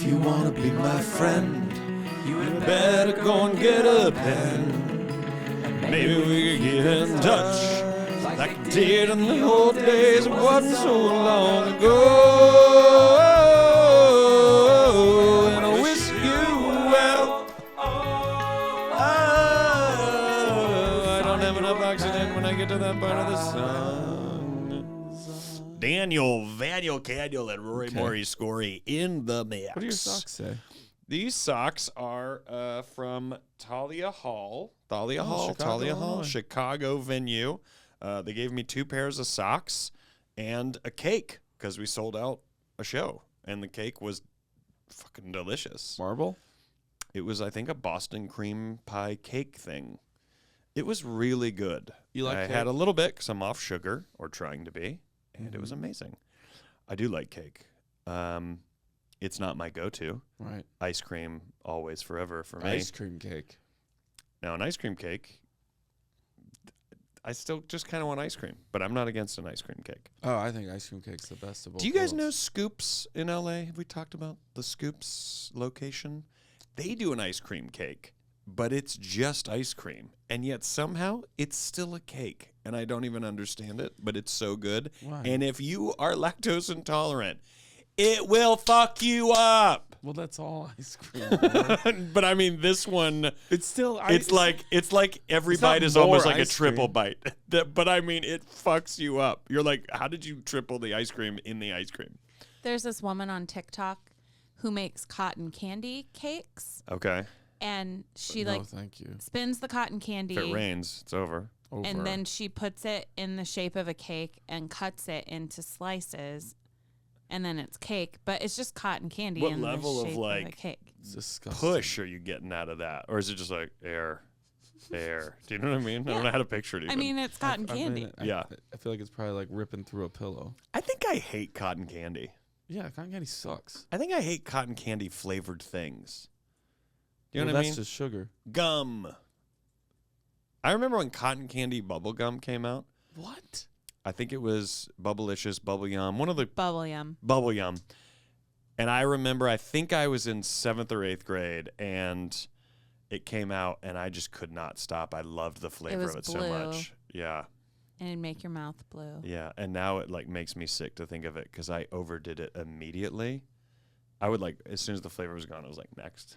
you wanna be my friend, you had better go and get a pen. Maybe we could get in touch like we did in the old days. It wasn't so long ago. And I wish you well. I don't have enough oxygen when I get to that part of the song. Daniel Candle and Rory Maury Scory in the mix. What do your socks say? These socks are from Talia Hall, Chicago venue. They gave me 2 pairs of socks and a cake because we sold out a show, and the cake was fucking delicious. Marble? It was, I think, a Boston cream pie cake thing. It was really good. You like I cake? had a little bit because I'm off sugar, or trying to be, and it was amazing. I do like cake. It's not my go-to. Right. Ice cream, always, forever for me. Ice cream cake. Now, an ice cream cake, I still just kind of want ice cream, but I'm not against an ice cream cake. Oh, I think ice cream cake's the best of all. Do you guys know Scoops in LA? Have we talked about the Scoops location? They do an ice cream cake, but it's just ice cream. And yet somehow it's still a cake. And I don't even understand it, but it's so good. Why? And if you are lactose intolerant, it will fuck you up. Well, that's all ice cream. But I mean, this one, It's still it's like every It's not bite is more almost like a ice triple cream. bite. But I mean, it fucks you up. You're like, how did you triple the ice cream in the ice cream? There's this woman on TikTok who makes cotton candy cakes, Okay. and she no, thank you. spins the cotton candy, If it rains, it's over. Over. and then she puts it in the shape of a cake and cuts it into slices, and then it's cake. But it's just cotton candy What in level of, the shape of a like, cake. It's disgusting. Push are you getting out of that? Or is it just like air? Do you know what I mean? I don't know how to picture it even. I mean, it's cotton I mean, candy. Yeah. I feel like it's probably like ripping through a pillow. I think I hate cotton candy. Yeah, cotton candy sucks. I think I hate cotton candy flavored things. Do you know Well, what I that's mean? just sugar. Gum. I remember when cotton candy bubble gum came out. What? I think it was Bubblicious, Bubble Yum, one of the Bubble yum. Bubble Yum. And I remember, I think I was in 7th or 8th grade, and it came out, and I just could not stop. I loved the flavor was of it so blue. much. Yeah, And it'd make your mouth blue. yeah. And now it like makes me sick to think of it because I overdid it immediately. I would like, as soon as the flavor was gone, I was like, next.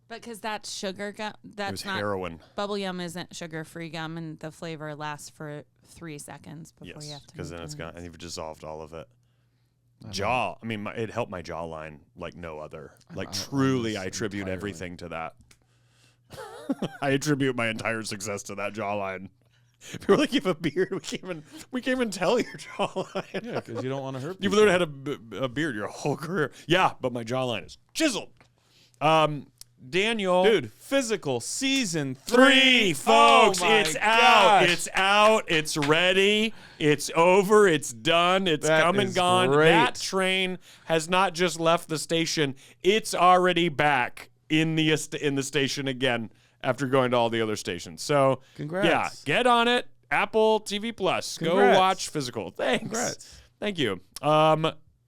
Because that's sugar gum. It That's was not heroin. bubble yum. Isn't sugar-free gum, and the flavor lasts for 3 seconds before you Yes, have to. because then make it's your gone, next. and you've dissolved all of it. I Jaw. I mean, it helped my jawline like no other. Like I truly, I almost attribute entirely. everything to that. I attribute my entire success to that jawline. People are like, you have a beard. We can't even tell your jawline. Yeah, because you don't want to hurt You've people. literally had a beard your whole career. Yeah, but my jawline is chiseled. Daniel. Dude, Physical Season 3, 3. folks. Oh my It's out. gosh. It's out. It's ready. It's over. It's done. It's That come and is gone. great. That train has not just left the station. It's already back in the station again after going to all the other stations. So, Congrats. yeah, get on it. Apple TV Plus. Go Congrats. watch Physical. Thanks. Congrats. Thank you.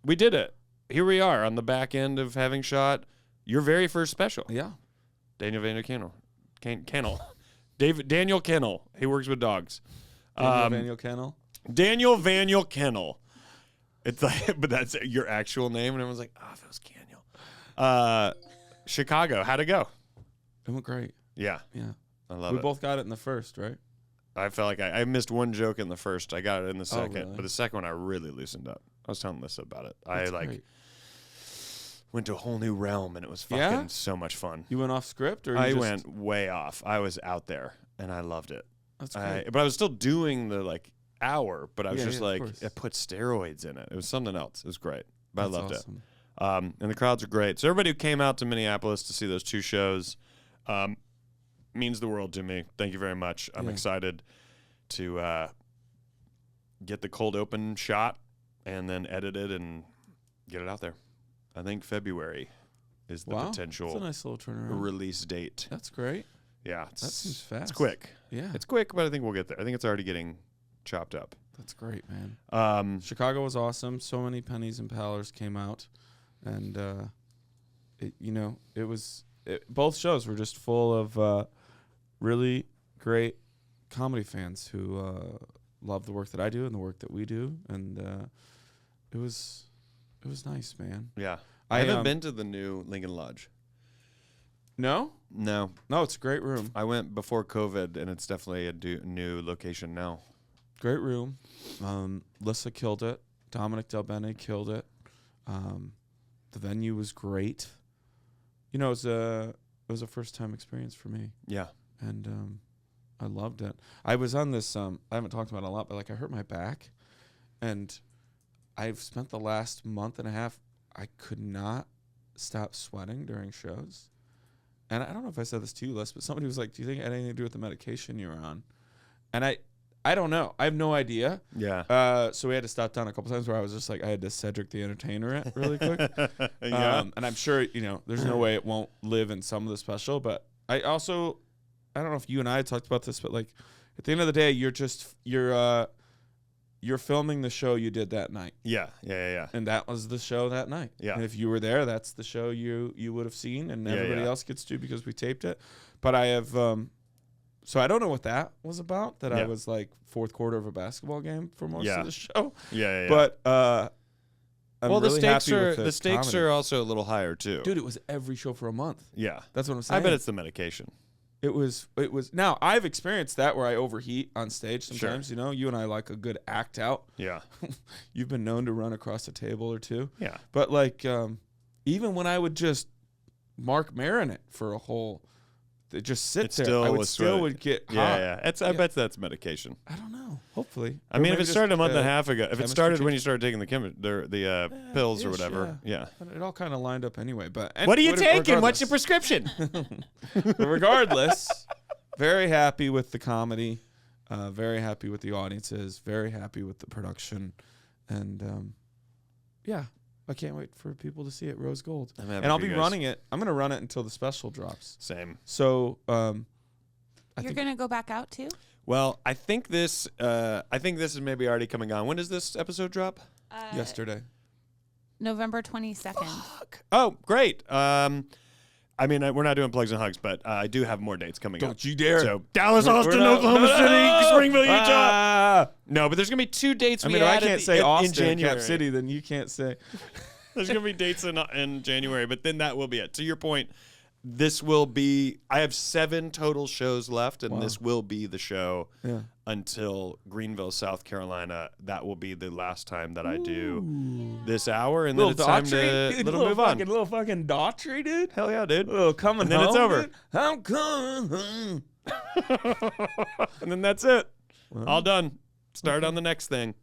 We did it. Here we are on the back end of having shot your very first special. Yeah. Daniel Kennel. Daniel Kennel. He works with dogs. Daniel Kennel. Daniel Vaniel Kennel. It's like, but that's your actual name, and everyone's like, oh, if it was Daniel. Chicago. How'd it go? It went great. Yeah, Yeah. I love We it. both got it in the first, right? I felt like I missed one joke in the first. I got it in the second, really? but the second one I really loosened up. I was telling Lisa about it. That's I like great. went to a whole new realm, and it was fucking Yeah? so much fun. You went off script, or you I just, went way off. I was out there, and I loved it. That's great. But I was still doing the like hour, but I was Yeah, just yeah, of like, course. I put steroids in it. It was something else. It was great, but That's I loved awesome. it. And the crowds are great. So everybody who came out to Minneapolis to see those 2 shows means the world to me. Thank you very much. I'm Yeah. excited to get the cold open shot and then edit it and get it out there. I think February is the Wow. That's potential a nice little turnaround. release date. That's great. Yeah, That seems fast. It's quick. Yeah. It's quick, but I think we'll get there. I think it's already getting chopped up. That's great, man. Um, Chicago was awesome. So many Pennies and Pallers came out, and both shows were just full of really great comedy fans who love the work that I do and the work that we do, and it was nice, man. Yeah. I haven't been to the new Lincoln Lodge. No, it's a great room. I went before COVID, and it's definitely a new location now. Great room. Lissa killed it. Dominic Del Bene killed it. The venue was great. It was a first time experience for me. Yeah, and I loved it. I was on this. I haven't talked about it a lot, but I hurt my back, and I've spent the last month and a half. I could not stop sweating during shows. And I don't know if I said this to you, Les, but somebody was like, do you think it had anything to do with the medication you were on? And I don't know. I have no idea. Yeah. So we had to stop down a couple times where I was just like, I had to Cedric the Entertainer it really quick. Yeah. And I'm sure, there's no way it won't live in some of the special. But I don't know if you and I talked about this, but like at the end of the day, you're filming the show you did that night. Yeah. And that was the show that night. Yeah. And if you were there, that's the show you would have seen, and everybody yeah. else gets to because we taped it. But I have, so I don't know what that was about, that I was like fourth quarter of a basketball game for most of the show. Yeah. But I'm well, really happy with the stakes comedy. are also a little higher too. Dude, it was every show for a month. Yeah. That's what I'm saying. I bet it's the medication. It was now I've experienced that where I overheat on stage sometimes, Sure. you and I like a good act out. Yeah. You've been known to run across a table or two. Yeah. But like even when I would just Mark Maron it for a whole just sit there, I would get hot. Yeah. I bet that's medication. I don't know. Hopefully. I mean, if it started a month and a half ago, if it started when you started taking the pills or whatever, yeah. It all kind of lined up anyway. But what are you taking? What's your prescription? But regardless, very happy with the comedy, very happy with the audiences, very happy with the production, and I can't wait for people to see it. Rose Gold, and I'll be running it. I'm going to run it until the special drops. Same. So you're going to go back out too? Well, I think this is maybe already coming on. When does this episode drop? Yesterday. November 22nd. Fuck. Oh, great. I mean, we're not doing plugs and hugs, but I do have more dates coming up. Don't you dare. So Dallas, Austin, Oklahoma City, Springville, Utah. No, but there's going to be 2 dates I can't say Austin in and January. Cap City, then you can't say. There's going to be dates in January, but then that will be it. To your point, this will be – I have 7 total shows left, and this will be the show until Greenville, South Carolina. That will be the last time that I do this hour, and then it's time to move on. Little fucking Daughtry, dude. Hell yeah, dude. Little coming and then home, it's over. Dude. I'm coming. And then that's it. All done. Start on the next thing.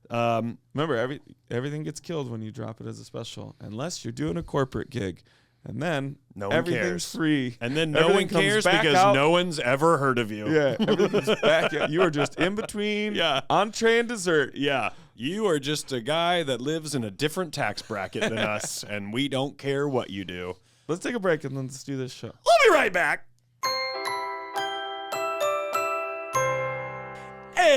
Remember, everything gets killed when you drop it as a special, unless you're doing a corporate gig, and then everything's cares. free, and then no one cares because no one's ever heard of you. Yeah, everything's back. You are just in between. Entree and dessert. Yeah, you are just a guy that lives in a different tax bracket than us, and we don't care what you do. Let's take a break and then let's do this show. We'll be right back. And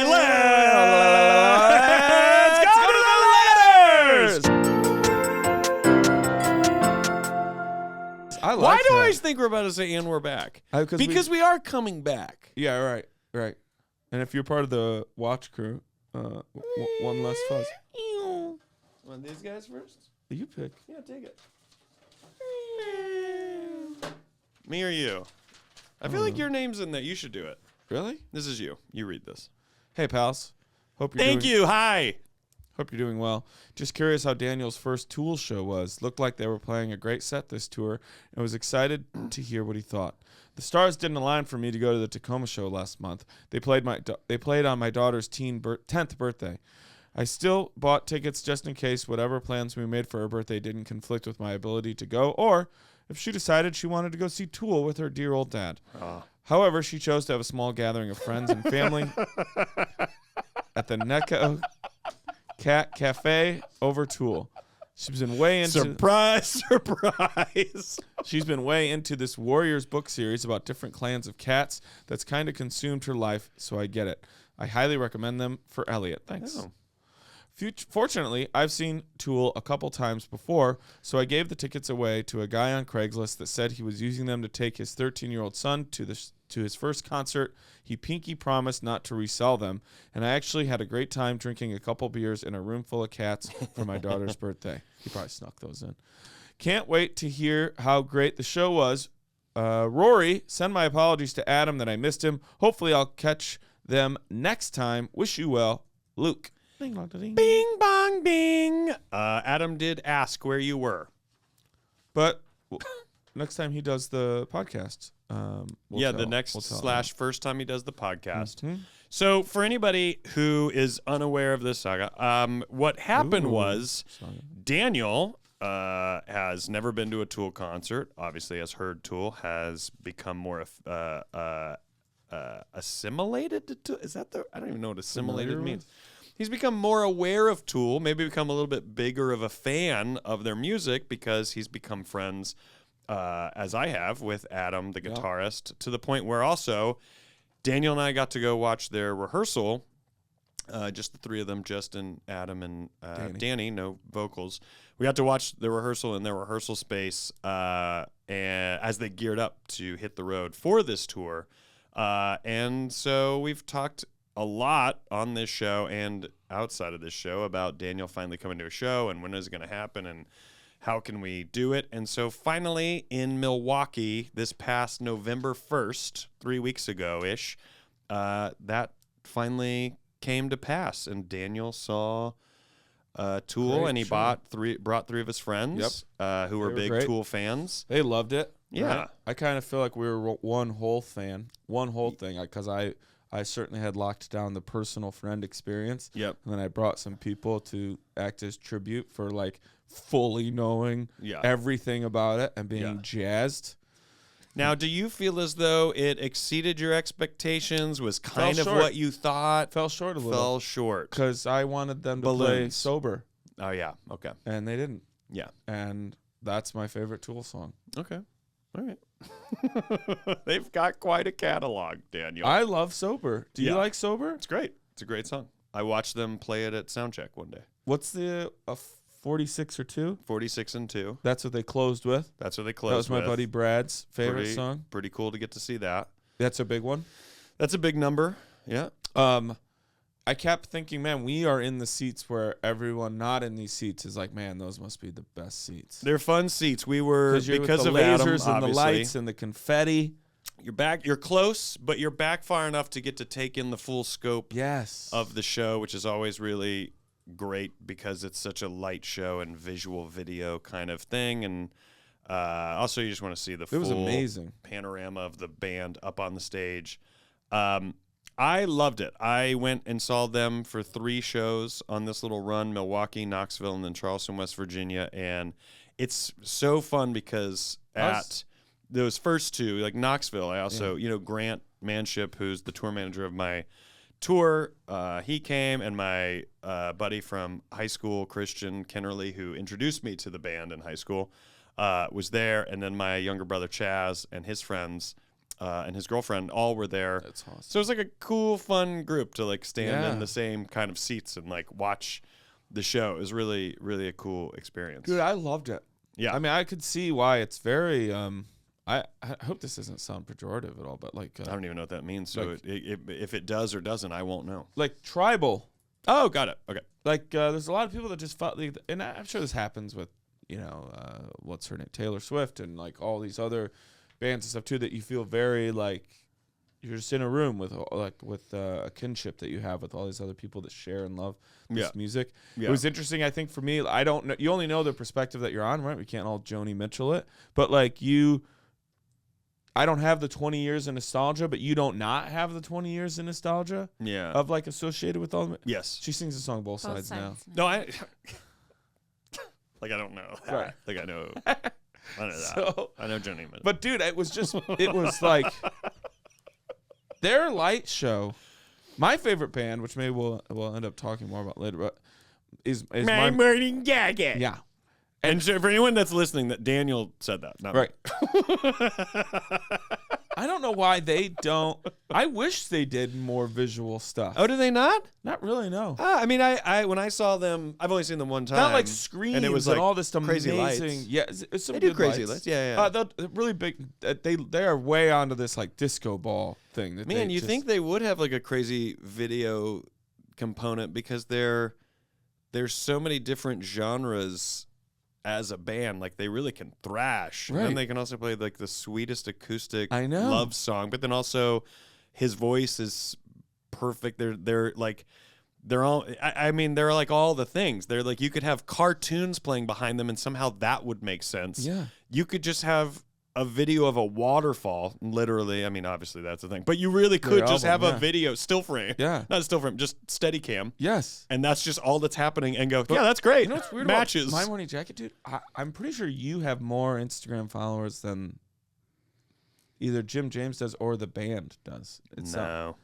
let's go to the letters. Why do I always think we're about to say "and we're back"? Because we are coming back. Yeah, right. And if you're part of the watch crew, one less fuzz. Want these guys first? You pick. Yeah, take it. Me or you? I feel like your name's in there. You should do it. Really? This is you. You read this. Hey, pals. Hope you're Thank you. Hi. Hope you're doing well. Just curious how Daniel's first Tool show was. Looked like they were playing a great set this tour, and was excited to hear what he thought. The stars didn't align for me to go to the Tacoma show last month. They played on my daughter's 10th birthday. I still bought tickets just in case whatever plans we made for her birthday didn't conflict with my ability to go, or if she decided she wanted to go see Tool with her dear old dad. However, she chose to have a small gathering of friends and family at the Necco Cat Cafe over Tool. She's been way into surprise. She's been way into this Warriors book series about different clans of cats that's kind of consumed her life, so I get it. I highly recommend them for Elliot. Thanks. Fortunately, I've seen Tool a couple times before, so I gave the tickets away to a guy on Craigslist that said he was using them to take his 13-year-old son to his first concert. He pinky promised not to resell them, and I actually had a great time drinking a couple beers in a room full of cats for my daughter's birthday. He probably snuck those in. Can't wait to hear how great the show was. Rory, send my apologies to Adam that I missed him. Hopefully I'll catch them next time. Wish you well, Luke. Bing bong bing. Adam did ask where you were. But next time he does the podcast, the next we'll / first time he does the podcast. Mm-hmm. So for anybody who is unaware of this saga, what happened was Daniel has never been to a Tool concert. Obviously, has heard Tool, has become more assimilated to. Is that the? I don't even know what assimilated means. He's become more aware of Tool, maybe become a little bit bigger of a fan of their music because he's become friends, as I have, with Adam, the guitarist, to the point where also Daniel and I got to go watch their rehearsal, just the three of them, Justin, Adam, and Danny, no vocals. We got to watch the rehearsal in their rehearsal space and as they geared up to hit the road for this tour. And so we've talked a lot on this show and outside of this show about Daniel finally coming to a show and when is it going to happen and how can we do it. And so finally in Milwaukee this past November 1st, 3 weeks ago-ish, that finally came to pass. And Daniel saw Tool, Great and he show. brought three of his friends who were big great. Tool fans. They loved it. Yeah. Right? I kind of feel like we were one whole thing, because I certainly had locked down the personal friend experience. Yep. And then I brought some people to act as tribute for like fully knowing everything about it and being jazzed. Now, do you feel as though it exceeded your expectations, was kind of short. what you thought? Fell short a little. Fell short. Because I wanted them to play Balloons. sober. Oh, yeah. Okay. And they didn't. Yeah. And that's my favorite Tool song. Okay. All right. They've got quite a catalog, Daniel. I love Sober. Do you like Sober? It's great. It's a great song. I watched them play it at Soundcheck one day. What's the 46 or 2? 46 and 2. That's what they closed with. That's what they closed That was my with. buddy Brad's favorite song. Pretty cool to get to see that. That's a big one. That's a big number. Yeah. I kept thinking, man, we are in the seats where everyone not in these seats is like, man, those must be the best seats. They're fun seats. We were Because because of of the Adam, lasers and the obviously. lights and the confetti. You're close, but you're back far enough to get to take in the full scope Yes. of the show, which is always really great because it's such a light show and visual video kind of thing. And also, you just want to see the full was amazing. panorama of the band up on the stage. I loved it. I went and saw them for 3 shows on this little run: Milwaukee, Knoxville, and then Charleston, West Virginia. And it's so fun because at those first 2, like Knoxville, I also, Grant Manship, who's the tour manager of my tour, he came, and my buddy from high school, Christian Kennerly, who introduced me to the band in high school, was there. And then my younger brother, Chaz, and his friends, and his girlfriend all were there. That's awesome. So it was like a cool, fun group to like stand in the same kind of seats and like watch the show. It was really, really a cool experience. Dude, I loved it. Yeah. I mean, I could see why it's very, I hope this doesn't sound pejorative at all, but like. I don't even know what that means. So like, if it does or doesn't, I won't know. Like tribal. Oh, got it. Okay. Like there's a lot of people that just felt, and I'm sure this happens with, what's her name? Taylor Swift and like all these other bands and stuff too, that you feel very like you're just in a room with a kinship that you have with all these other people that share and love this music. Yeah. It was interesting, I think, for me. I don't know. You only know the perspective that you're on, right? We can't all Joni Mitchell it, but like I don't have the 20 years of nostalgia, but you don't not have the 20 years of nostalgia. Yeah. Of like associated with all of it. Yes. She sings the song both sides now. No, I don't know. Right. Like I know that. So, I know Joni Mitchell. But dude, it was like their light show. My favorite band, which maybe we'll end up talking more about later, but is my morning jacket. yeah. And so for anyone that's listening, that Daniel said that, not Right. I don't know why they don't. I wish they did more visual stuff. Oh, do they not? Not really, no. I mean, I when I saw them, I've only seen them one time. Not like screens and it was and like all this crazy amazing. lights. Yeah, it's some They do good crazy lights. lights. Yeah. They're really big. They are way onto this like disco ball thing. That Man, they you just, think they would have like a crazy video component because there's so many different genres as a band. Like they really can thrash. And then Right. they can also play like the sweetest acoustic I know. love song. But then also his voice is perfect. They're like they're all I mean, they're like all the things. They're like you could have cartoons playing behind them and somehow that would make sense. Yeah. You could just have a video of a waterfall, literally. I mean, obviously that's the thing, but you really could Their just album, have a video, still frame. Yeah. Not a still frame, just steady cam. Yes. And that's just all that's happening and go, yeah, that's great. You know what's weird Matches. about My Morning Jacket, dude? I'm pretty sure you have more Instagram followers than either Jim James does or the band does. No.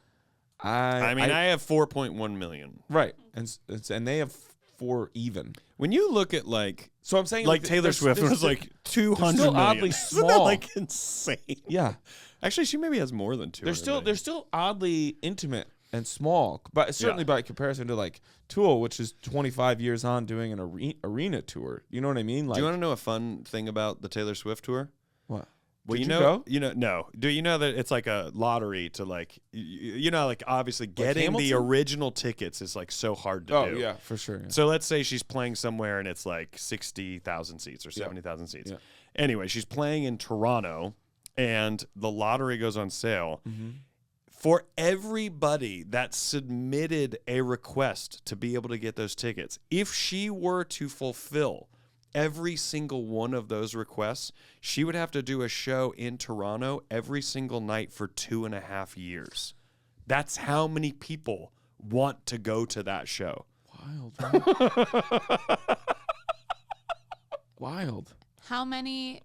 I I have 4.1 million. right. And they have 4 even. When you look at like So I'm saying Taylor there's- Swift there's was like 200 still million. oddly Isn't that small. like insane? Yeah. Actually, she maybe has more than 200 They're still oddly intimate and small, but certainly by comparison to like Tool, which is 25 years on doing an arena tour. You know what I mean? Like, Do you want to know a fun thing about the Taylor Swift tour? what? Well, Did you you know, go? no. Do you know that it's like a lottery to like, like obviously getting the Hamilton? original tickets is like so hard to Oh do. yeah, for sure. Yeah. So let's say she's playing somewhere and it's like 60,000 seats or Yeah. 70,000 seats. Yeah. Anyway, she's playing in Toronto and the lottery goes on sale. Mm-hmm. For everybody that submitted a request to be able to get those tickets, if she were to fulfill every single one of those requests, she would have to do a show in Toronto every single night for 2.5 years. That's how many people want to go to that show. Wild. Right? Wild. How many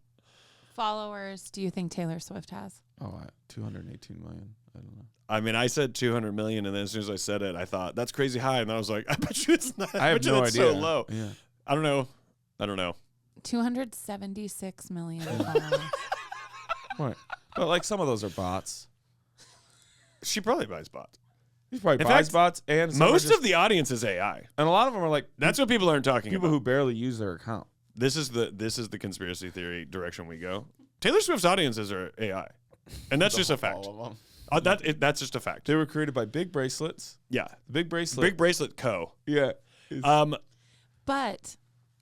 followers do you think Taylor Swift has? Oh, 218 million. I don't know. I mean, I said 200 million, and then as soon as I said it, I thought, that's crazy high. And I was like, I bet you it's not. I have bet you no it's idea. so low. Yeah. I don't know. 276 million followers. Right. But like some of those are bots. She probably buys bots. He's probably In buys fact, bots, and some are Most just- of the audience is AI. and a lot of them are like That's what people aren't talking people about. who barely use their account. This is the conspiracy theory direction we go. Taylor Swift's audiences are AI, and that's just a fact. All of them. That's just a fact. They were created by Big Bracelets. Yeah, The Big Bracelet. Big Bracelet Co. Yeah. But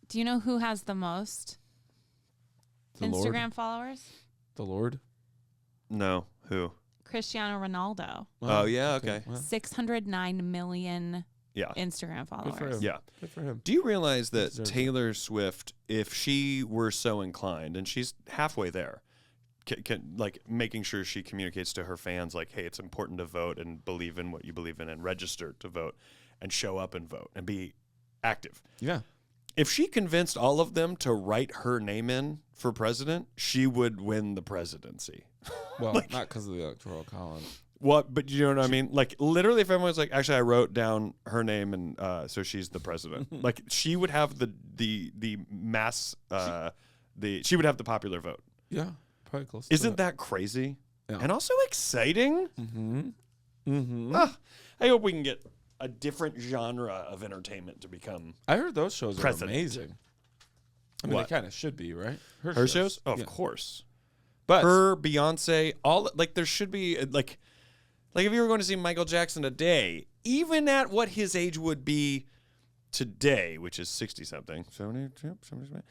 do you know who has the most The Instagram Lord. followers? The Lord. No, who? Cristiano Ronaldo. Oh, yeah, okay. Well, 609 million Yeah, Instagram good for followers. him. yeah. Good for him. Do you realize that Deserves it. Taylor Swift, if she were so inclined, and she's halfway there, like making sure she communicates to her fans, like, hey, it's important to vote and believe in what you believe in and register to vote and show up and vote and be active. Yeah. If she convinced all of them to write her name in for president, she would win the presidency. Well, not because of the Electoral College. What? But you know what I mean? Like, literally, if everyone's like, actually, I wrote down her name, and so she's the president. Like, she would have the mass, she would have the popular vote. Yeah. Probably close. Isn't that crazy? Yeah. And also exciting. Mm-hmm. Mm-hmm. I hope we can get a different genre of entertainment to become I heard those shows President. are amazing. I mean, What? they kind of should be, right? her shows. Oh, Yeah. of course. But Her, Beyonce, all like there should be like if you were going to see Michael Jackson today, even at what his age would be today, which is 60 something, 70, 70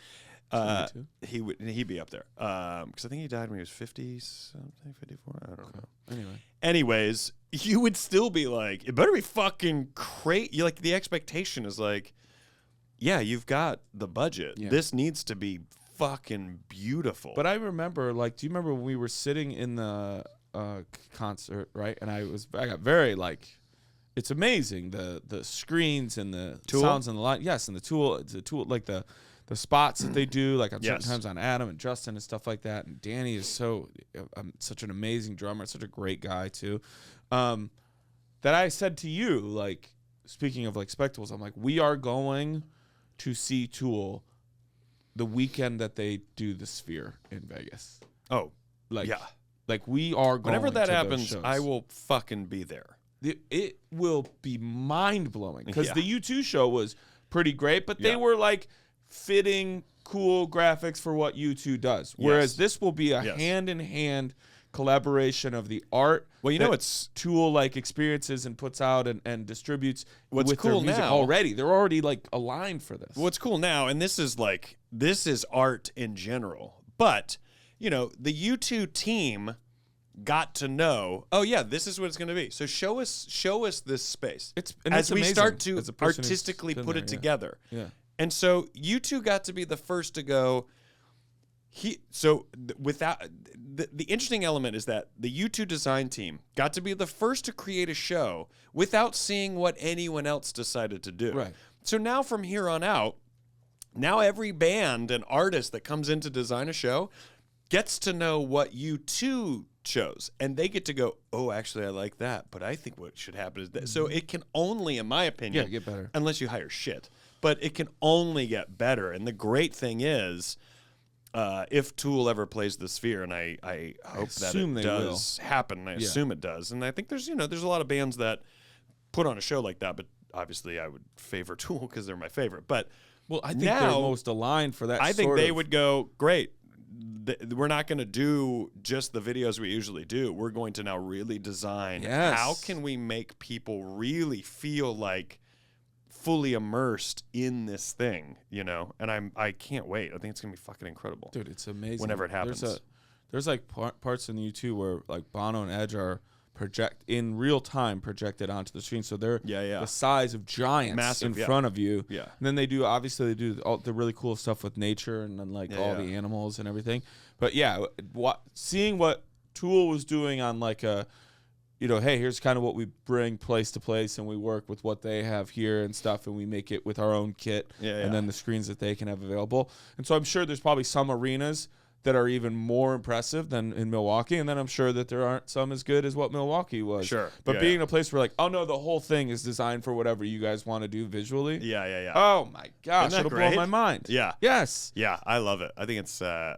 he'd be up there. Because I think he died when he was 50 something, 54. I don't know. anyway, Anyways, you would still be like, it better be fucking crazy. Like the expectation is like, yeah, you've got the budget. Yeah. This needs to be fucking beautiful. but I remember, like, do you remember when we were sitting in the concert, right? And I got very like, it's amazing the screens and the Tool? sounds and the light. Yes, and the tool, like the spots that they do, like on certain Yes. times on Adam and Justin and stuff like that. And Danny is such an amazing drummer, such a great guy too. That I said to you, like, speaking of like spectacles, I'm like, we are going to see Tool the weekend that they do the Sphere in Vegas. oh, Like, yeah. Like we are going. Whenever that to those happens, shows. I will fucking be there. It will be mind blowing because Yeah. the U2 show was pretty great, but they Yeah. were like fitting cool graphics for what U2 does. Whereas Yes. this will be a Yes. hand in hand collaboration of the art. Well, you know, that it's Tool like experiences and puts out and distributes What's with cool their music now- already. They're already like aligned for this. what's cool now, and this is art in general, but you know, the U2 team got to know, oh yeah, this is what it's going to be. So show us this space. As we amazing start to as a person who's artistically been put there, it yeah. together. Yeah. And so U2 got to be the first to go. The interesting element is that the U2 design team got to be the first to create a show without seeing what anyone else decided to do. Right. So now from here on out, now every band and artist that comes in to design a show gets to know what U2 chose, and they get to go, oh, actually, I like that, but I think what should happen is that. So it can only, in my opinion, get better. unless you hire shit, but it can only get better. And the great thing is, if Tool ever plays the Sphere, and I hope that assume it they does happen, I assume it does, and I think there's a lot of bands that put on a show like that, but obviously I would favor Tool because they're my favorite. But Well, I think now, they're most aligned for that. I think sort they of- would go, great. We're not going to do just the videos we usually do. We're going to now really design Yes. how can we make people really feel like fully immersed in this thing, you know? And I can't wait. I think it's going to be fucking incredible. Dude, it's amazing. Whenever it happens. There's like parts in the U2 where like Bono and Edge are in real time projected onto the screen, so they're the size of giants Massive, in front of you. Yeah. And then they do all the really cool stuff with nature and then like all the animals and everything. But yeah, seeing what Tool was doing on like a, you know, hey, here's kind of what we bring place to place, and we work with what they have here and stuff, and we make it with our own kit, and then the screens that they can have available. And so I'm sure there's probably some arenas that are even more impressive than in Milwaukee, and then I'm sure that there aren't some as good as what Milwaukee was. Sure. But being in a place where like, oh no, the whole thing is designed for whatever you guys want to do visually. Yeah. Oh my gosh, Isn't that it'll blow great? my mind. Yeah. Yes. Yeah, I love it. I think it's I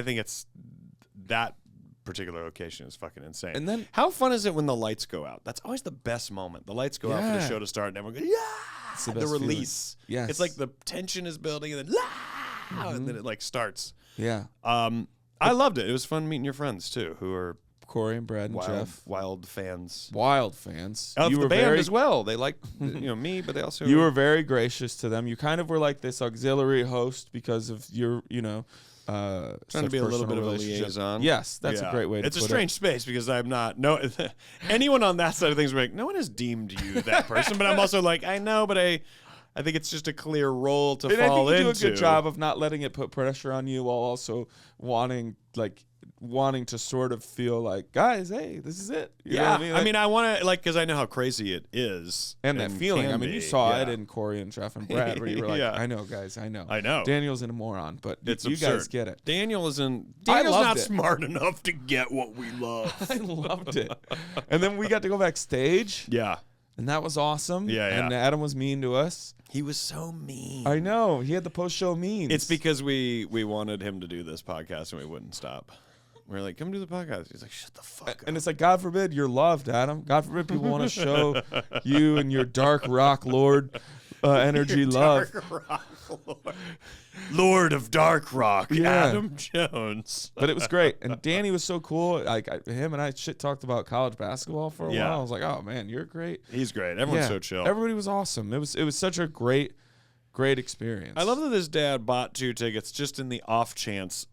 think it's that particular location is fucking insane. And then how fun is it when the lights go out? That's always the best moment. The lights go out for the Yeah. show to start, and everyone goes, yeah, It's the the best feeling. release. Yes. It's like the tension is building, and then and then it like starts. Yeah. I loved it. It was fun meeting your friends too, who are Corey and Brad and Jeff. wild fans Wild fans. of You the were band very as well. They like me, but they also You were very gracious to them. You kind of were like this auxiliary host because of your, trying such to be a little personal bit of a relationship. liaison. Yes, that's Yeah. a great way to It's put a strange space because I'm not anyone on that side of things. Are like, no one has deemed you that person, but I'm also like, I know, but I think it's just a clear role to And fall I think you into. do a good job of not letting it put pressure on you while also wanting to sort of feel like, guys, hey, this is it. You know what I mean? I want to because I know how crazy it is, And that feeling. can I mean, you be. saw it Yeah. in Corey and Jeff and Brad, where you were like, Yeah. I know, guys, I know. I know. Daniel's a moron, but It's you absurd. guys get it. Daniel's I not loved it. smart enough to get what we love. I loved it. And then we got to go backstage, Yeah, and that was awesome. Yeah. And Adam was mean to us. he was so mean. I know. He had the post-show means. It's because we wanted him to do this podcast and we wouldn't stop. We were like, come do the podcast. He's like, shut the fuck up. And it's like, God forbid you're loved, Adam. God forbid people want to show you and your dark rock lord energy love. Dark Rock Lord of Dark Rock, Yeah. Adam Jones. But it was great. And Danny was so cool. Like him and I shit talked about college basketball for a Yeah. while. I was like, oh man, you're great. He's great. Everyone's so chill. Everybody was awesome. It was such a great experience. I love that his dad bought 2 tickets just in the off chance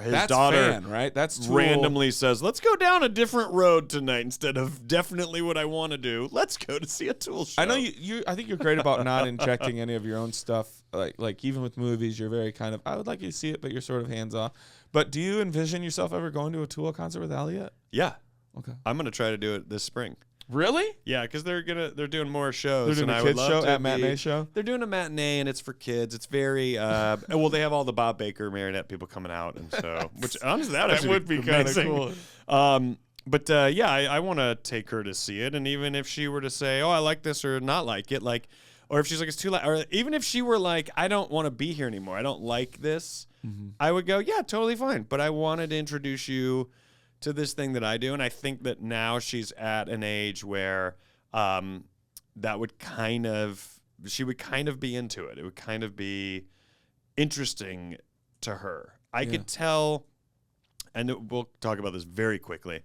his That's daughter fan, right? That's Tool. randomly says, let's go down a different road tonight instead of definitely what I want to do. Let's go to see a Tool show. I know you. I think you're great about not injecting any of your own stuff. Like even with movies, you're very kind of. I would like you to see it, but you're sort of hands off. But do you envision yourself ever going to a Tool concert with Elliot? Yeah. Okay. I'm going to try to do it this spring. Really? Yeah, because they're doing more shows. They're doing and a I would kids love show to at matinee show. They're doing a matinee, and it's for kids. It's very well. They have all the Bob Baker marionette people coming out, and so which honestly that would be kinda cool. But yeah, I want to take her to see it, and even if she were to say, "Oh, I like this" or not like it, like Or if she's like, it's too loud. Or even if she were like, I don't want to be here anymore. I don't like this. I would go, yeah, totally fine. But I wanted to introduce you to this thing that I do. And I think that now she's at an age where that would she would kind of be into it. It would kind of be interesting to her. I could tell, and we'll talk about this very quickly,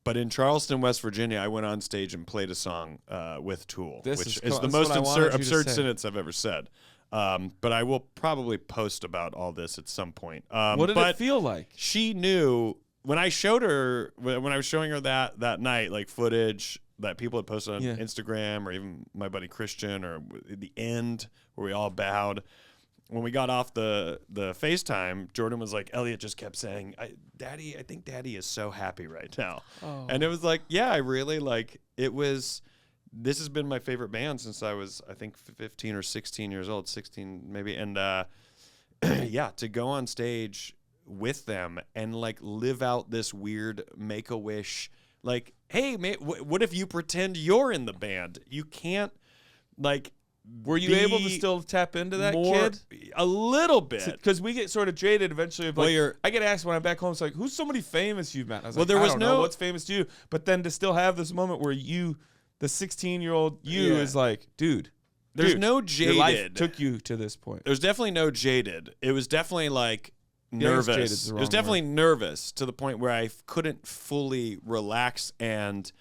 but in Charleston, West Virginia, I went on stage and played a song with Tool, which is the most absurd sentence I've ever said. But I will probably post about all this at some point. What did it feel like? She knew when I showed her, when I was showing her that night, like footage that people had posted on Instagram, or even my buddy Christian, or at the end where we all bowed. When we got off the FaceTime, Jordan was like, Elliot just kept saying, I think Daddy is so happy right now. Oh. And it was like, yeah, I really this has been my favorite band since I was, I think, 15 or 16 years old, 16 maybe. And yeah, to go on stage with them and like live out this weird Make-A-Wish, like, hey, what if you pretend you're in the band? You can't, like... Were you able to still tap into that kid? A little bit. Because we get sort of jaded eventually. Of like, I get asked when I'm back home, it's like, who's somebody famous you've met? I was like, I don't know what's famous to you. But then to still have this moment where you, the 16-year-old you, is like, dude, no jaded. Your life took you to this point. There's definitely no jaded. It was definitely like nervous. It was definitely nervous to the point where I couldn't fully relax and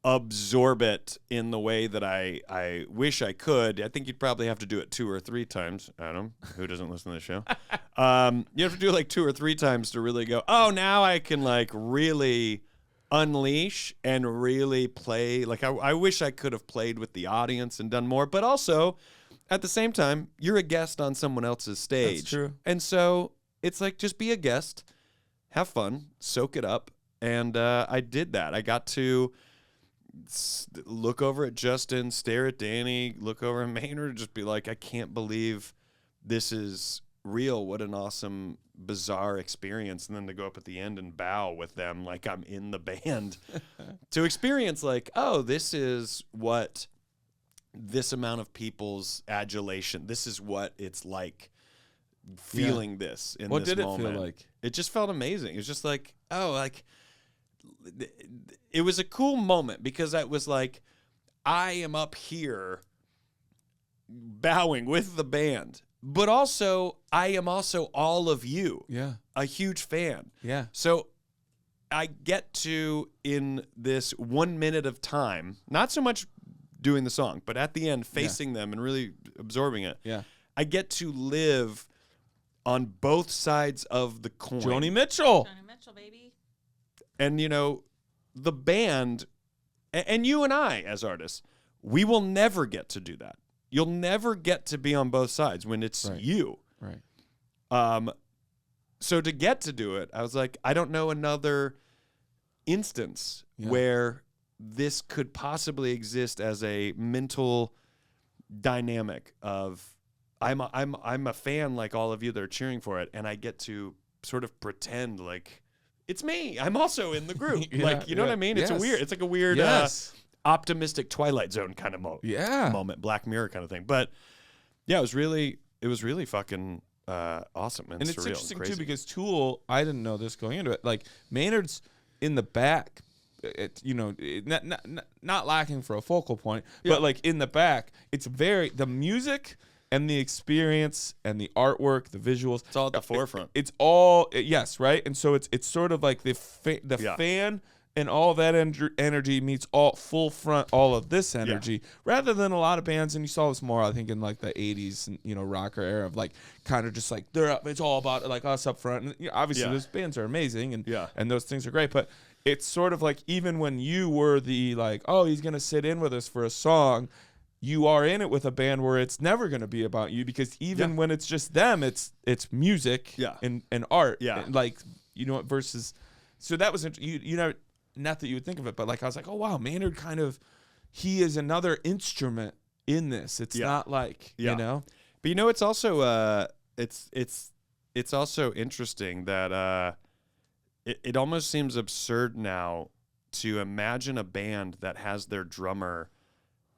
absorb it in the way that I wish I could. I think you'd probably have to do it 2 or 3 times, Adam, who doesn't listen to the show. You have to do it like 2 or 3 times to really go, oh, now I can like really unleash and really play. Like I wish I could have played with the audience and done more, but also at the same time, you're a guest on someone else's stage. That's true. And so it's like, just be a guest, have fun, soak it up. And I did that. I got to look over at Justin, stare at Danny, look over at Maynard, just be like, I can't believe this is real. What an awesome, bizarre experience. And then to go up at the end and bow with them like I'm in the band. To experience like, oh, this is what this amount of people's adulation, this is what it's like feeling this in what this moment. What did it feel like? It just felt amazing. It was just like, oh, like... It was a cool moment because I was like, I am up here bowing with the band, but also I am also all of you. Yeah. A huge fan. Yeah. So I get to, in this 1 minute of time, not so much doing the song, but at the end, facing them and really absorbing it. Yeah. I get to live on both sides of the coin. Joni Mitchell, baby. And, you know, the band, and you and I as artists, we will never get to do that. You'll never get to be on both sides when it's you. Right. So to get to do it, I was like, I don't know another instance where this could possibly exist as a mental dynamic of I'm a fan like all of you that are cheering for it, and I get to sort of pretend like it's me. I'm also in the group. Like, you know what I mean? It's it's like a weird optimistic Twilight Zone kind of moment, Black Mirror kind of thing. But yeah, it was really fucking awesome and surreal. It's interesting and crazy. too because Tool, I didn't know this going into it. Like Maynard's in the back, not lacking for a focal point, but like in the back, it's the music and the experience and the artwork, the visuals, it's all at the forefront. It's all right. And so it's sort of like the fan and all that energy meets all full front, all of this energy, rather than a lot of bands. And you saw this more, I think, in like the 80s and rocker era of like kind of just like they're up. It's all about like us up front. And obviously those bands are amazing and those things are great, but it's sort of like even when you were the like, oh, he's gonna sit in with us for a song. You are in it with a band where it's never going to be about you because even when it's just them, it's music and art. Yeah. And like, versus, so that was, not that you would think of it, but like, I was like, oh wow, Maynard he is another instrument in this. It's not like, But it's also, it's also interesting that it almost seems absurd now to imagine a band that has their drummer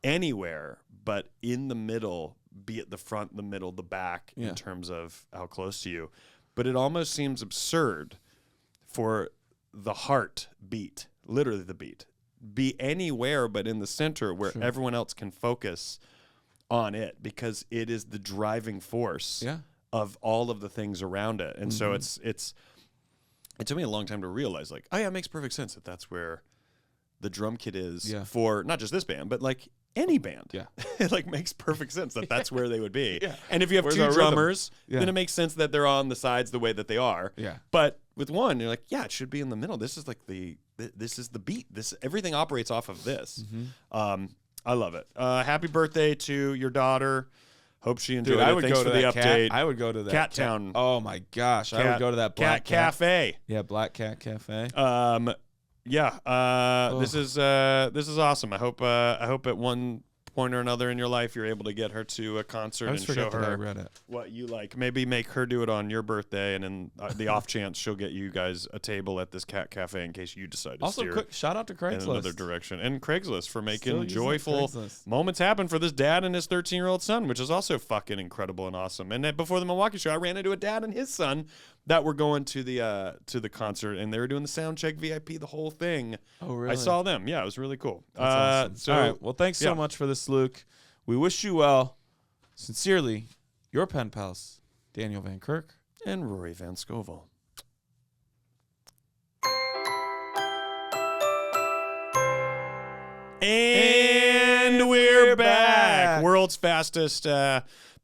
anywhere, but in the middle, be it the front, the middle, the back, in terms of how close to you. But it almost seems absurd for the heart beat, literally the beat, be anywhere but in the center where everyone else can focus on it, because it is the driving force of all of the things around it. And so it took me a long time to realize, like, oh yeah, it makes perfect sense that that's where the drum kit is for not just this band, but like any band. Yeah. It like makes perfect sense that that's where they would be. Yeah. And if you have two drummers, then it makes sense that they're on the sides the way that they are. Yeah. But with one, you're like, yeah, it should be in the middle. This is like this is the beat. Everything operates off of this. I love it. Happy birthday to your daughter. Hope she enjoyed it. Thanks for the update. I would go to that Cat Town. Oh my gosh, I would go to that Black Cat Cafe. Yeah, Black Cat Cafe. This is awesome. I hope at one point or another in your life you're able to get her to a concert and show her what you like. Maybe make her do it on your birthday, and then the off chance she'll get you guys a table at this Cat Cafe in case you decide to steer. Also, shout out to Craigslist in another direction, and Craigslist for making joyful moments happen for this dad and his 13-year-old son, which is also fucking incredible and awesome. And then before the Milwaukee show, I ran into a dad and his son that were going to the concert, and they were doing the sound check VIP, the whole thing. Oh, really? I saw them. Yeah, it was really cool. That's awesome. So, all right. Well, thanks so much for this, Luke. We wish you well. Sincerely, your pen pals, Daniel Van Kirk and Rory Van Scovel. And we're back. World's fastest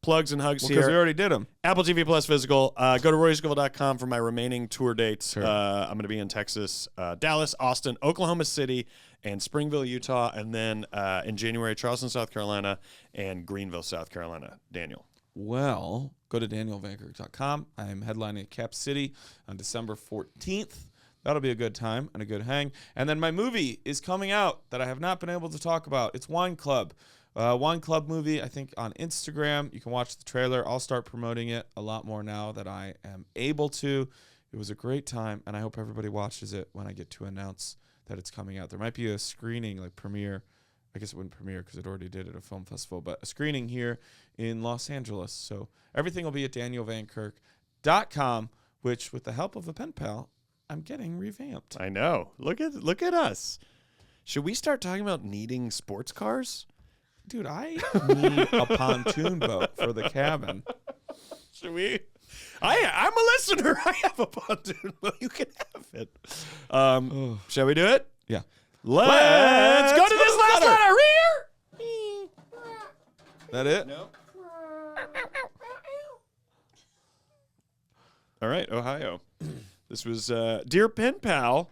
plugs and hugs here. Because we already did them. Apple TV Plus Physical. Go to RoryScovel.com for my remaining tour dates. Sure. I'm going to be in Texas, Dallas, Austin, Oklahoma City, and Springville, Utah. And then in January, Charleston, South Carolina, and Greenville, South Carolina. Daniel. Well, go to DanielVanKirk.com. I'm headlining at Cap City on December 14th. That'll be a good time and a good hang. And then my movie is coming out that I have not been able to talk about. It's Wine Club. Wine Club movie, I think, on Instagram. You can watch the trailer. I'll start promoting it a lot more now that I am able to. It was a great time, and I hope everybody watches it when I get to announce that it's coming out. There might be a screening, like premiere. I guess it wouldn't premiere because it already did at a film festival, but a screening here in Los Angeles. So everything will be at DanielVanKirk.com, which, with the help of a pen pal, I'm getting revamped. I know. Look at us. Should we start talking about needing sports cars? Dude, I need a pontoon boat for the cabin. Should we? I'm a listener. I have a pontoon boat. You can have it. Shall we do it? Yeah. Let's go to this last letter. That it? No. All right, Ohio. This was Dear Pen Pal.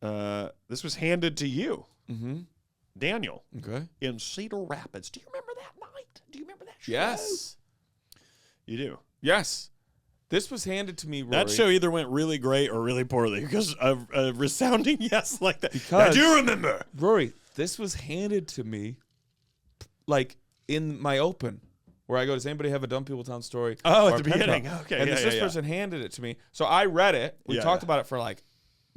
This was handed to you. Mm-hmm. Daniel. Okay. In Cedar Rapids. Do you remember that night? Do you remember that show? Yes. You do? Yes. This was handed to me, Rory. That show either went really great or really poorly because of a resounding yes like that. Because I do remember. Rory, this was handed to me like in my open where I go, does anybody have a Dumb People Town story? Oh, at the beginning. Okay. And this person handed it to me. So I read it. We talked about it for like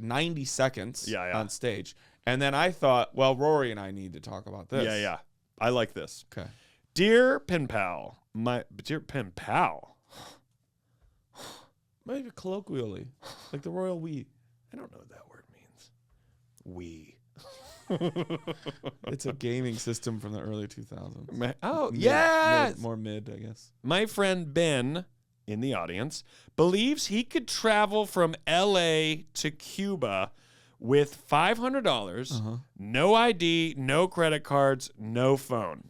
90 seconds on stage. And then I thought, well, Rory and I need to talk about this. Yeah. I like this. Okay. Dear Pen Pal, Dear Pen Pal. Maybe colloquially, like the royal we. I don't know what that word means. We. It's a gaming system from the early 2000s. Yes! More mid, I guess. My friend Ben, in the audience, believes he could travel from L.A. to Cuba with $500, no ID, no credit cards, no phone.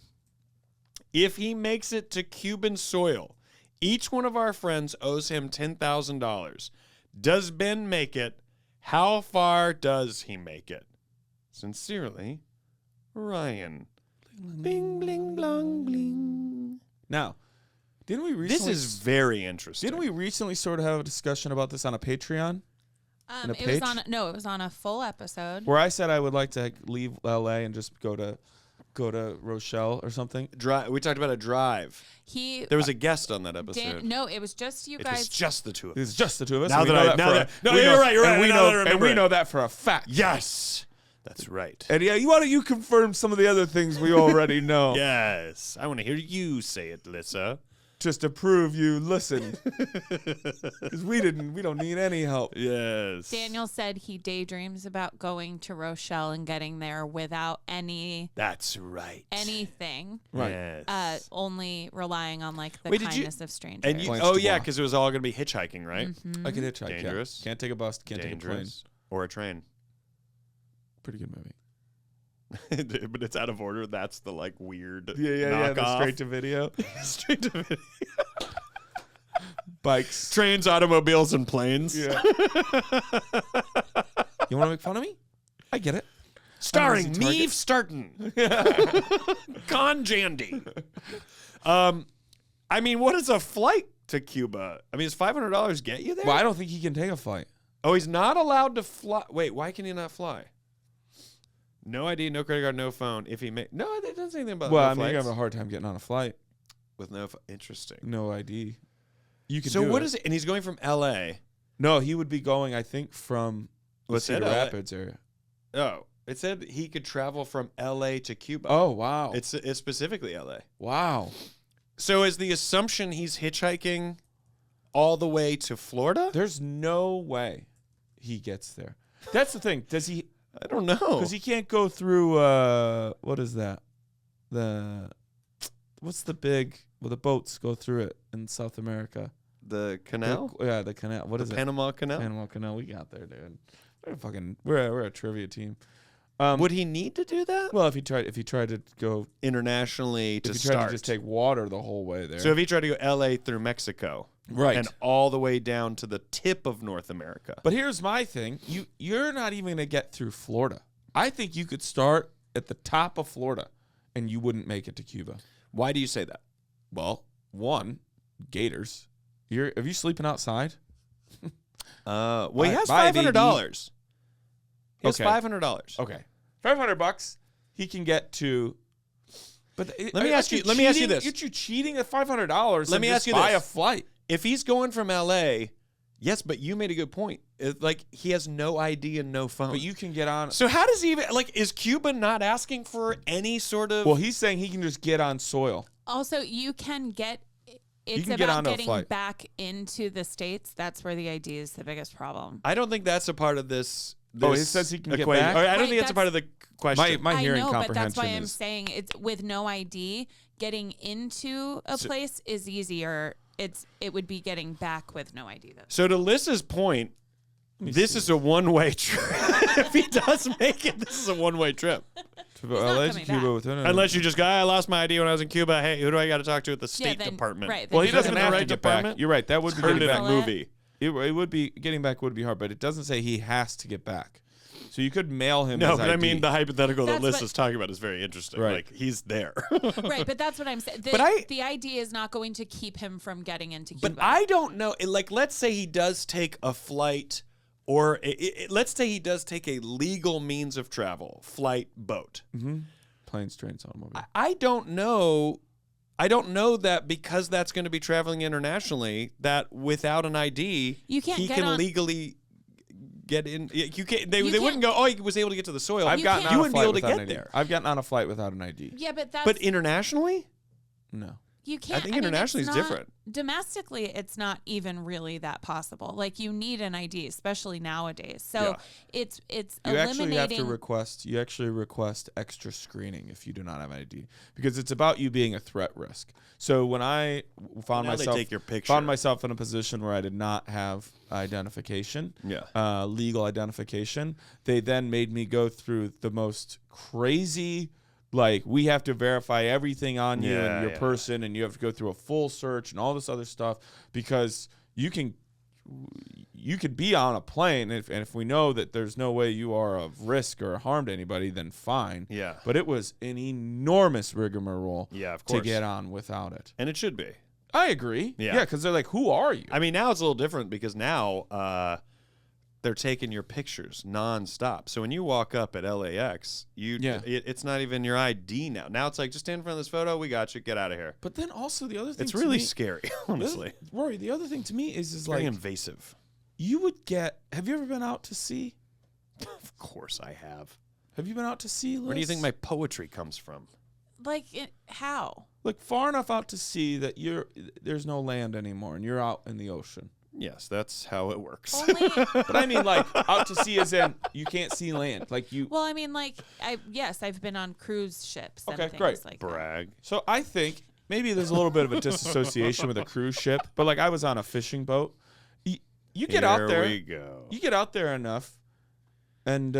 If he makes it to Cuban soil, each one of our friends owes him $10,000. Does Ben make it? How far does he make it? Sincerely, Ryan. Bing, bling, blong, bling. Now, didn't we recently... This is very interesting. Didn't we recently sort of have a discussion about this on a Patreon? It was on a full episode. Where I said I would like to leave LA and just go to Rochelle or something. We talked about a drive. There was a guest on that episode. No, it was just you guys. It was just the two of us. It was just the two of us. You're right. And we know that for a fact. Yes. That's right. And yeah, why don't you confirm some of the other things we already know? Yes. I want to hear you say it, Lissa. Just to prove you listened. Because we don't need any help. Yes. Daniel said he daydreams about going to Rochelle and getting there without That's right. anything. Right. Yes. Only relying on like the Wait, did you- kindness of strangers. And Points oh to yeah, block. because it was all going to be hitchhiking, right? Mm-hmm. I can hitchhike. Dangerous. Yeah. Can't take a bus. Can't take a plane. Dangerous. Or a train. Pretty good movie. But it's out of order. That's the like weird Yeah. The knockoff. straight to video. Straight to video. Bikes. Trains, automobiles, and planes. Yeah. You want to make fun of me? I get it. Starring Target. Meave Starton. Con Jandy. I mean, what is a flight to Cuba? I mean, does $500 get you there? Well, I don't think he can take a flight. Oh, he's not allowed to fly. Wait, why can he not fly? No ID, no credit card, no phone. If he no, it doesn't say anything about Well, no I mean, you're flights. going to have a hard time getting on a flight. With no interesting. No ID. You can So do what it. is it? And he's going from L.A. No, he would be going, I think, from the What's that, Cedar LA? Rapids area. Oh, it said he could travel from L.A. to Cuba. Oh, wow. It's specifically L.A. Wow. So is the assumption he's hitchhiking all the way to Florida? There's no way he gets there. That's the thing. Does he? I don't know. Because he can't go through, what is that? What's the big, well, the boats go through it in South America. The canal? The canal. What is The it? Panama Canal? Panama Canal. We got there, dude. We're a trivia team. Would he need to do that? Well, if he tried to go, Internationally to if he tried start. to just take water the whole way there. So if he tried to go L.A. through Mexico. Right. And all the way down to the tip of North America. But here's my thing. You're not even going to get through Florida. I think you could start at the top of Florida and you wouldn't make it to Cuba. Why do you say that? Well, one, gators. Are you sleeping outside? Well, he has Bye, $500. He has Okay. $500. Okay. $500 he can get to. But Let me ask you this. Aren't you cheating at $500? Let me ask you buy this. a flight. If he's going from L.A., yes, but you made a good point. Like, he has no ID and no phone. But you can get on. So how does he even, like, is Cuba not asking for any sort of... Well, he's saying he can just get on soil. Also, you can get. It's can get about onto a getting flight. back into the States. That's where the ID is the biggest problem. I don't think that's a part of this Oh, it says he can get equation. back? Or I don't Right, think that's a part of the question. My hearing I know, but comprehension that's why I'm is. saying it's with no ID. Getting into a place is easier. It would be getting back with no ID. So to Lissa's point, this is a one-way trip. If he does make it, this is a one-way trip. To LA to coming Cuba back. within Unless you just go, I lost my ID when I was in Cuba. Hey, who do I got to talk to at the State then- Department? right, Well, he then doesn't the have right to get department? back. You're right. That would be Heard getting in back. that movie. It would be getting back would be hard, but it doesn't say he has to get back. So you could mail him. No, his but I ID. mean the hypothetical that That's what- Lissa's talking about is very interesting. Right. Like, he's there. Right, but that's what I'm saying. But The ID is not going to keep him from getting into Cuba. But I don't know. Like, let's say he does take a flight, or let's say he does take a legal means of travel, flight, boat. planes, trains, automobile. I don't know. I don't know that because that's going to be traveling internationally, that without an ID, You can't he get can on- legally get in. You can't. They can't- wouldn't go. Oh, he was able to get to the soil. I've gotten can't- on You a wouldn't be flight able to without get an ID. there. I've gotten on a flight without an ID. yeah, but that's But internationally, No. you can't. think I mean, internationally it's is not- different. Domestically, it's not even really that possible. Like you need an ID, especially nowadays. So Yeah. it's You actually have eliminating. to request. You actually request extra screening if you do not have an ID, because it's about you being a threat risk. So when I found Now they myself take your picture. found myself in a position where I did not have identification, legal identification, they then made me go through the most crazy. Like, we have to verify everything on you and your person, and you have to go through a full search and all this other stuff, because you could be on a plane, and if we know that there's no way you are of risk or harm to anybody, then fine. Yeah. But it was an enormous rigmarole Yeah, of to course. get on without it. And it should be. I agree. Yeah. Yeah, because they're like, who are you? I mean, now it's a little different because now they're taking your pictures nonstop. So when you walk up at LAX, it's not even your ID now. Now it's like, just stand in front of this photo. We got you. Get out of here. But then also the other thing It's to really me- scary, honestly. Rory, the other thing to me is It's like, very invasive. you would get, have you ever been out to sea? Of course I have. Have you been out to sea, Liz? Where do you think my poetry comes from? Like, how? Like far enough out to sea that there's no land anymore and you're out in the ocean. Yes, that's how it works. Only, But I mean, like, out to sea as in you can't see land. Like you. well, I mean, like, I've been on cruise ships and Okay, things great. like that. Brag. So I think maybe there's a little bit of a disassociation with a cruise ship. But like I was on a fishing boat. You get out there. Here we go. You get out there enough, and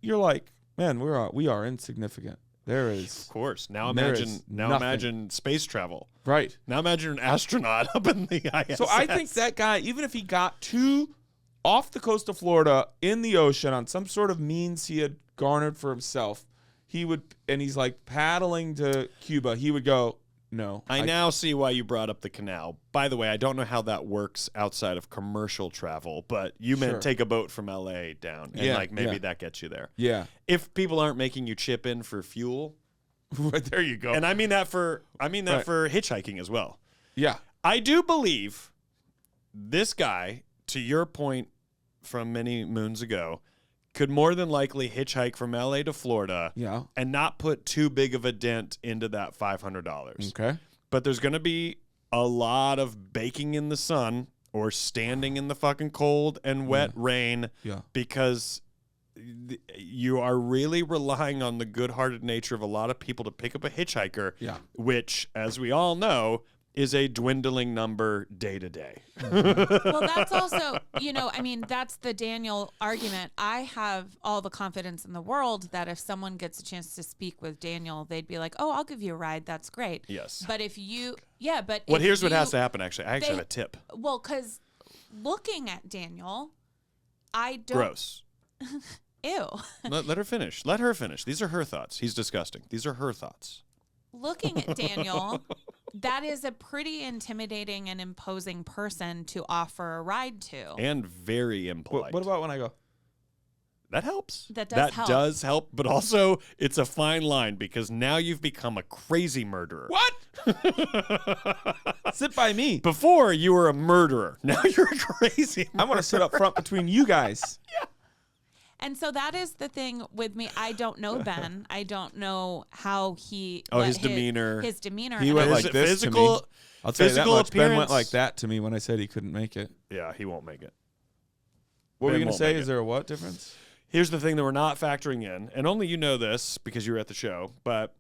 you're like, man, we are insignificant. There is. Of course. Now There imagine is nothing. imagine space travel. Right. Now imagine an astronaut up in the ISS. So I think that guy, even if he got off the coast of Florida in the ocean on some sort of means he had garnered for himself, he's like paddling to Cuba, he would go, no. I now see why you brought up the canal. By the way, I don't know how that works outside of commercial travel, but you Sure. meant take a boat from LA down, and Yeah, like maybe yeah. that gets you there. Yeah. If people aren't making you chip in for fuel, There you go. and I mean that for Right. for hitchhiking as well. Yeah. I do believe this guy, to your point from many moons ago, could more than likely hitchhike from LA to Florida Yeah. and not put too big of a dent into that $500. Okay. But there's going to be a lot of baking in the sun or standing in the fucking cold and wet rain Yeah. because you are really relying on the good-hearted nature of a lot of people to pick up a hitchhiker, Yeah. which, as we all know, is a dwindling number day to day. Well, that's also, I mean, that's the Daniel argument. I have all the confidence in the world that if someone gets a chance to speak with Daniel, they'd be like, oh, I'll give you a ride. That's great. Yes. But if Here's what has to happen, actually. I actually they- have a tip. Well, because looking at Daniel, I don't. Gross. Ew. Let her finish. Let her finish. These are her thoughts. He's disgusting. These are her thoughts. Looking at Daniel, that is a pretty intimidating and imposing person to offer a ride to. And very impolite. What about when I go? That helps. That does help. But also, it's a fine line because now you've become a crazy murderer. What? Sit by me. Before, you were a murderer. Now you're a crazy murderer. I want to sit up front between you guys. And so that is the thing with me. I don't know Ben. I don't know how he. Oh, what his demeanor. His demeanor. He and went I- like this physical, to me. I'll tell you that physical much. Ben went appearance. like that to me when I said he couldn't make it. Yeah, he won't make it. What were Ben you going to won't say? make Is it. there a what difference? Here's the thing that we're not factoring in, and only you know this because you were at the show, but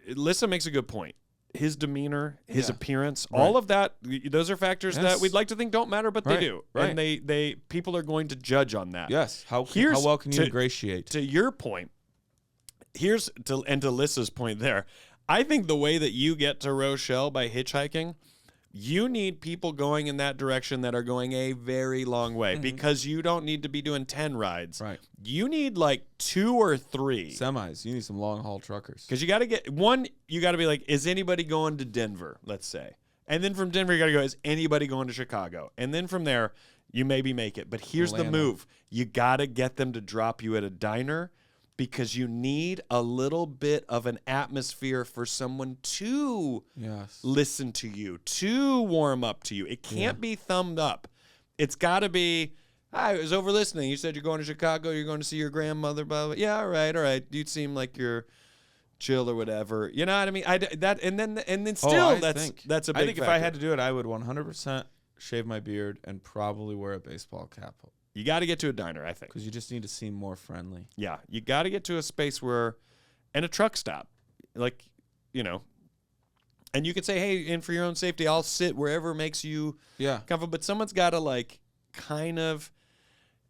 Lissa makes a good point. His demeanor, his Yeah. appearance, Right. all of that, those are factors that Yes. we'd like to think don't matter, but they Right, do. right. And they people are going to judge on that. Yes. How Here's well can you to- ingratiate? To your point, to Lissa's point there, I think the way that you get to Rochelle by hitchhiking, you need people going in that direction that are going a very long way because you don't need to be doing 10 rides. Right. You need like 2 or 3. Semis. You need some long haul truckers. Because you got to get one, you got to be like, is anybody going to Denver, let's say? And then from Denver, you got to go, is anybody going to Chicago? And then from there, you maybe make it. But here's the Atlanta. move. You got to get them to drop you at a diner because you need a little bit of an atmosphere for someone to Yes. listen to you, to warm up to you. It can't be thumbed up. It's got to be, I was over listening. You said you're going to Chicago. You're going to see your grandmother. Blah, blah. Yeah, all right. You seem like you're chill or whatever. You know what I mean? And then still that's a big I think if I factor. had to do it, I would 100% shave my beard and probably wear a baseball cap You got to get to a diner, I think. because you just need to seem more friendly. Yeah, you got to get to a space where, and a truck stop, like, and you can say, hey, and for your own safety, I'll sit wherever makes you Yeah. comfortable. But someone's got to like kind of,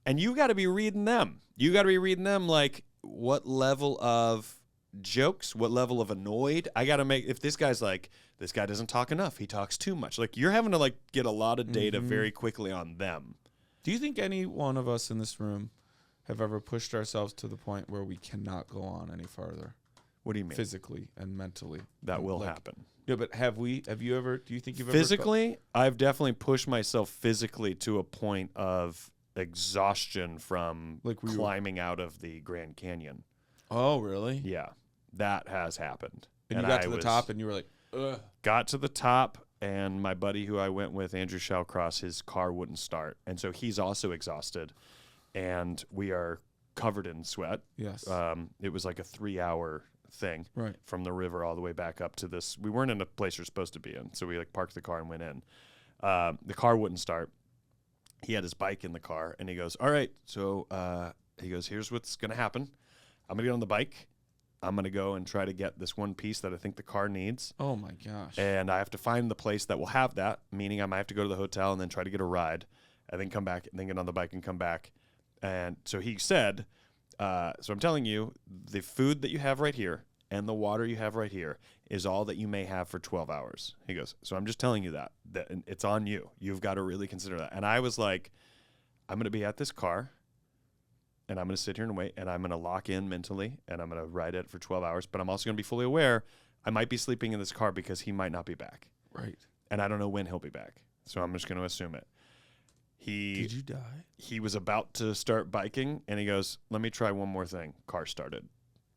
and you got to be reading them. You got to be reading them like what level of jokes, what level of annoyed. I got to make, if this guy's like, this guy doesn't talk enough, he talks too much. Like you're having to like get a lot of data very quickly on them. Do you think any one of us in this room have ever pushed ourselves to the point where we cannot go on any farther? What do you mean? Physically and mentally. That will Like, happen. Yeah, but have you ever, do you think you've Physically, I've definitely pushed myself physically to a point of exhaustion from Like we were- climbing out of the Grand Canyon. Oh, really? Yeah, that has happened. And you got to the top and you were like, ugh. Got to the top, and my buddy who I went with, Andrew Shallcross, his car wouldn't start. And so he's also exhausted. And we are covered in sweat. Yes. It was like a 3-hour thing Right. from the river all the way back up to this. We weren't in a place you're supposed to be in, so we like parked the car and went in. The car wouldn't start. He had his bike in the car, and he goes, all right, so he goes, here's what's going to happen. I'm going to get on the bike. I'm going to go and try to get this one piece that I think the car needs. Oh, my gosh. And I have to find the place that will have that, meaning I might have to go to the hotel and then try to get a ride and then come back and then get on the bike and come back. And so he said, so I'm telling you, the food that you have right here and the water you have right here is all that you may have for 12 hours. He goes, so I'm just telling you that it's on you. You've got to really consider that. And I was like, I'm going to be at this car and I'm going to sit here and wait and I'm going to lock in mentally and I'm going to ride it for 12 hours. But I'm also going to be fully aware I might be sleeping in this car because he might not be back. Right. And I don't know when he'll be back. So I'm just going to assume it. Did you die? He was about to start biking, and he goes, let me try one more thing. Car started.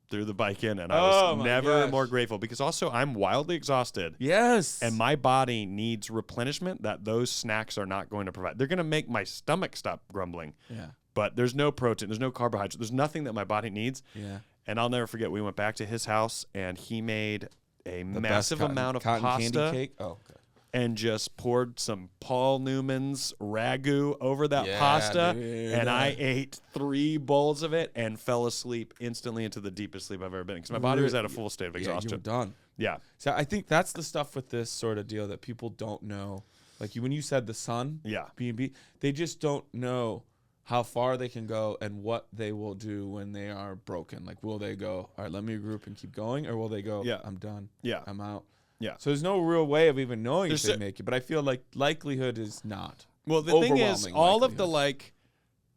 Threw the bike in, and I was never more grateful because also I'm wildly exhausted. Yes. And my body needs replenishment that those snacks are not going to provide. They're going to make my stomach stop grumbling. Yeah. But there's no protein. There's no carbohydrates. There's nothing that my body needs. Yeah. And I'll never forget, we went back to his house, and he made a The massive best amount of cotton pasta. candy cake. Oh, okay. And just poured some Paul Newman's ragu over that Yeah, pasta. dude. And I ate 3 bowls of it and fell asleep instantly into the deepest sleep I've ever been in because my body was at a full state of Yeah, you exhaustion. were done. Yeah. So I think that's the stuff with this sort of deal that people don't know. Like when you said the sun, Yeah. B&B, they just don't know how far they can go and what they will do when they are broken. Like, will they go, all right, let me regroup and keep going? Or will they go, Yeah. I'm done. Yeah. I'm out. Yeah. So there's no real way of even knowing if There's they make it. But I feel like likelihood is not. Well, the thing is, Overwhelming all of the likelihood. like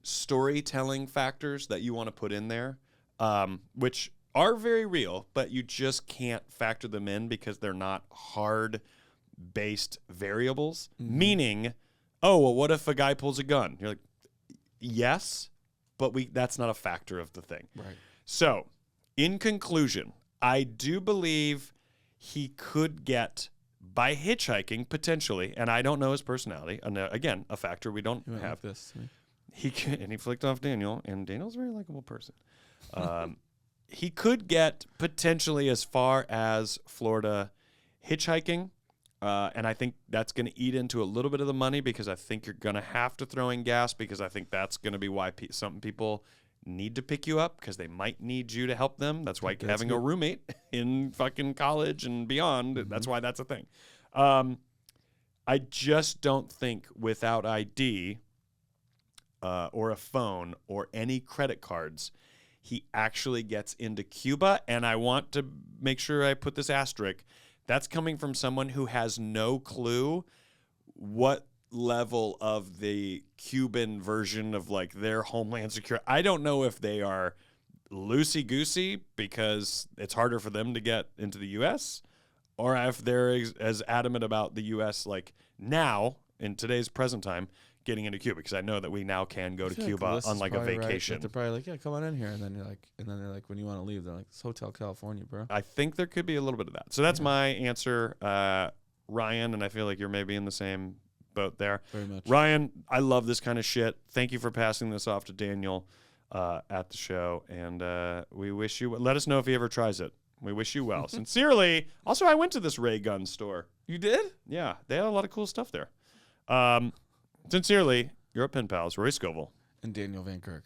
storytelling factors that you want to put in there, which are very real, but you just can't factor them in because they're not hard-based variables. Mm-hmm. Meaning, oh, well, what if a guy pulls a gun? You're like, yes, but that's not a factor of the thing. Right. So, in conclusion, I do believe he could get, by hitchhiking, potentially, and I don't know his personality, and again, a factor we don't You went have. like this. He can, and he flicked off Daniel, and Daniel's a very likable person. He could get potentially as far as Florida hitchhiking, and I think that's going to eat into a little bit of the money because I think you're going to have to throw in gas because I think that's going to be why some people need to pick you up because they might need you to help them. That's why having a roommate in fucking college and beyond, that's why that's a thing. I just don't think without ID or a phone or any credit cards, he actually gets into Cuba. And I want to make sure I put this asterisk. That's coming from someone who has no clue what level of the Cuban version of like their homeland security. I don't know if they are loosey-goosey because it's harder for them to get into the U.S. or if they're as adamant about the U.S. like now in today's present time getting into Cuba because I know that we now can go to Cuba on like a vacation. Right. They're probably like, yeah, come on in here, and then they're like, when you want to leave, they're like, it's Hotel California, bro. I think there could be a little bit of that. So that's my answer, Ryan, and I feel like you're maybe in the same boat there. Very much. Ryan, I love this kind of shit. Thank you for passing this off to Daniel at the show, and we wish you. Let us know if he ever tries it. We wish you well. Sincerely. Also, I went to this ray gun store. You did? Yeah, they had a lot of cool stuff there. Sincerely, you're at Pen Pals, Rory Scovel. And Daniel Van Kirk.